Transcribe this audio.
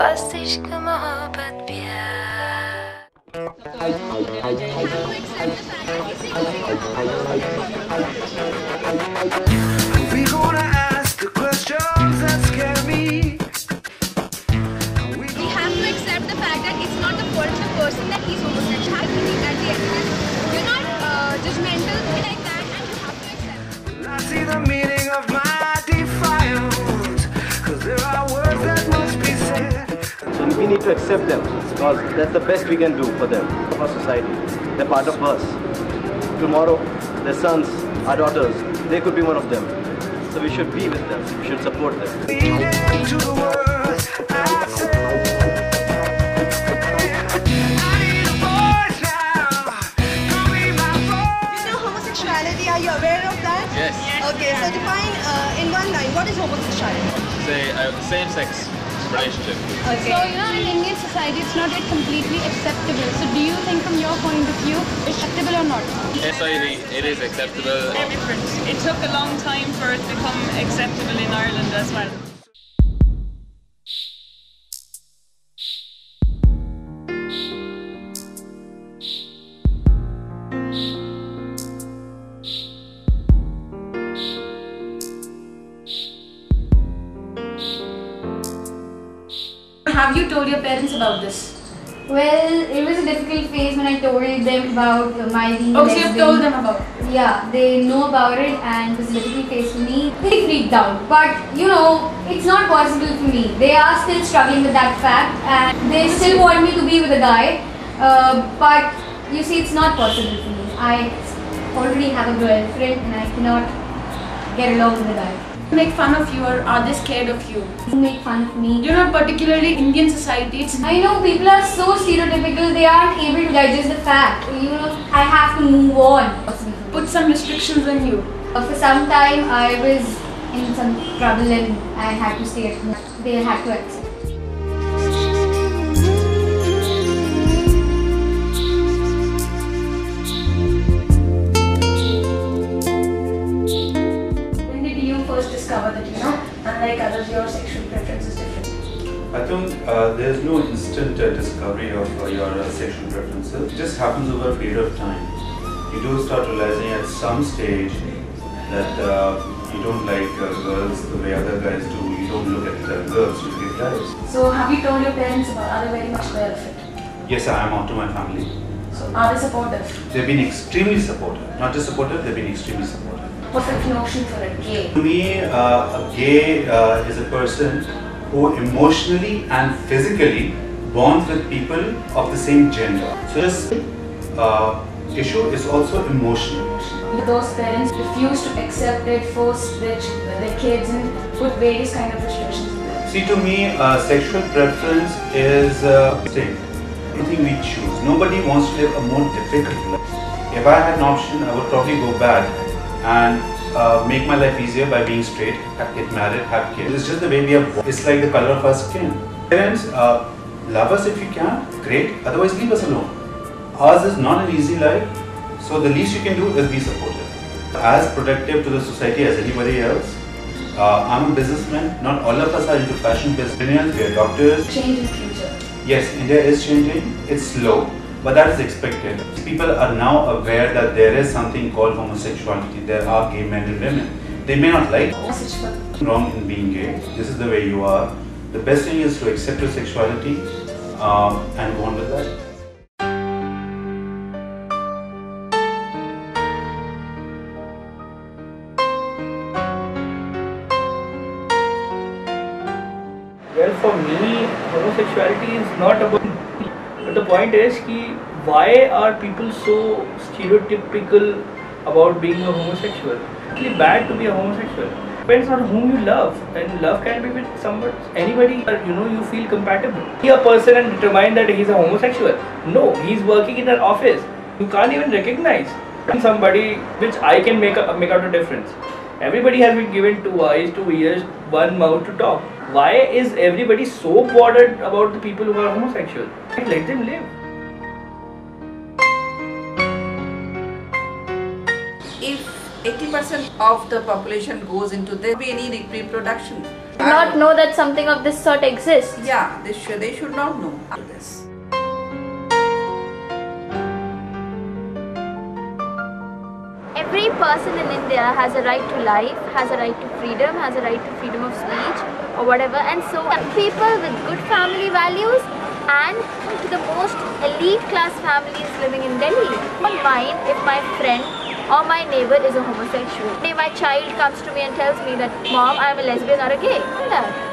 बस इश्क मोहब्बत प्यार। We gonna ask the questions that scare me. We have to accept the fact that it's not the fault of the person that he's homosexual. I believe that the evidence, you're not judgmental like that, and you have to accept it. I see the meaning of my defiance, 'cause there are words that must be said. So we need to accept them because that's the best we can do for them, for society. They're part of us. Tomorrow, their sons, our daughters, they could be one of them. So we should be with them. We should support them. Lead into the words I say. I need a voice now. Call me my voice. You know homosexuality, are you aware of that? Yes. Okay, so define in one line, what is homosexuality? Say same-sex relationship. Okay. So, in Indian society, it's not yet completely acceptable. So, do you think from your point of view, it's acceptable or not? Yes, it is acceptable. Different. It took a long time for it to become acceptable in Ireland as well. Have you told your parents about this? Well, it was a difficult phase when I told them about my being Oh, so you've lesbian. told them about it? Yeah, they know about it and it was a difficult phase for me. They freaked out, but it's not possible for me. They are still struggling with that fact and they still want me to be with a guy, but you see, it's not possible for me. I already have a girlfriend and I cannot get along with a guy. Make fun of you, or are they scared of you? Make fun of me. Particularly Indian society, it's... I know people are so stereotypical, they aren't able to digest the fact. I have to move on. Put some restrictions on you. For some time I was in some trouble and I had to stay at home. They had to accept. When did you first discover that, unlike others, your sexual preference is different? I think there's no instant discovery of your sexual preferences. It just happens over a period of time. You do start realizing at some stage that you don't like girls the way other guys do. You don't look at girls, you look at guys. So have you told your parents about? Are they very much aware of it? Yes, I am out to my family. So are they supportive? They've been extremely supportive. Not just supportive, they've been extremely supportive. What's the notion for a gay? To me, a gay is a person who emotionally and physically bonds with people of the same gender. So this issue is also emotional. Those parents refuse to accept it, force their kids, and put various kind of restrictions on them. See, to me, sexual preference is same. Anything we choose. Nobody wants to live a more difficult life. If I had an option, I would probably go back and make my life easier by being straight, get married, have kids. It's just the way we are born. It's like the color of our skin. Parents, love us if you can, great, otherwise leave us alone. Ours is not an easy life, so the least you can do is be supportive. As protective to the society as anybody else. I'm a businessman, not all of us are into fashion business, we are doctors. Change in future. Yes, India is changing, it's slow. But that is expected. People are now aware that there is something called homosexuality. There are gay men and women. They may not like wrong in being gay. This is the way you are. The best thing is to accept your sexuality and go on with that. Well, for me, homosexuality is not about. But the point is, why are people so stereotypical about being a homosexual? It's really bad to be a homosexual. Depends on whom you love, and love can be with anybody. You feel compatible. Be a person and determine that he's a homosexual. No, he's working in an office. You can't even recognize somebody which I can make out a difference. Everybody has been given 2 eyes, 2 ears, 1 mouth to talk. Why is everybody so bothered about the people who are homosexual? Let them live. If 80% of the population goes into there, there will be any reproduction. not know that something of this sort exists. Yeah, they should not know this. Every person in India has a right to life, has a right to freedom, has a right to freedom of speech or whatever, and so people with good family values and to the most elite class families living in Delhi. I don't mind if my friend or my neighbor is a homosexual. If my child comes to me and tells me that, Mom, I'm a lesbian or a gay.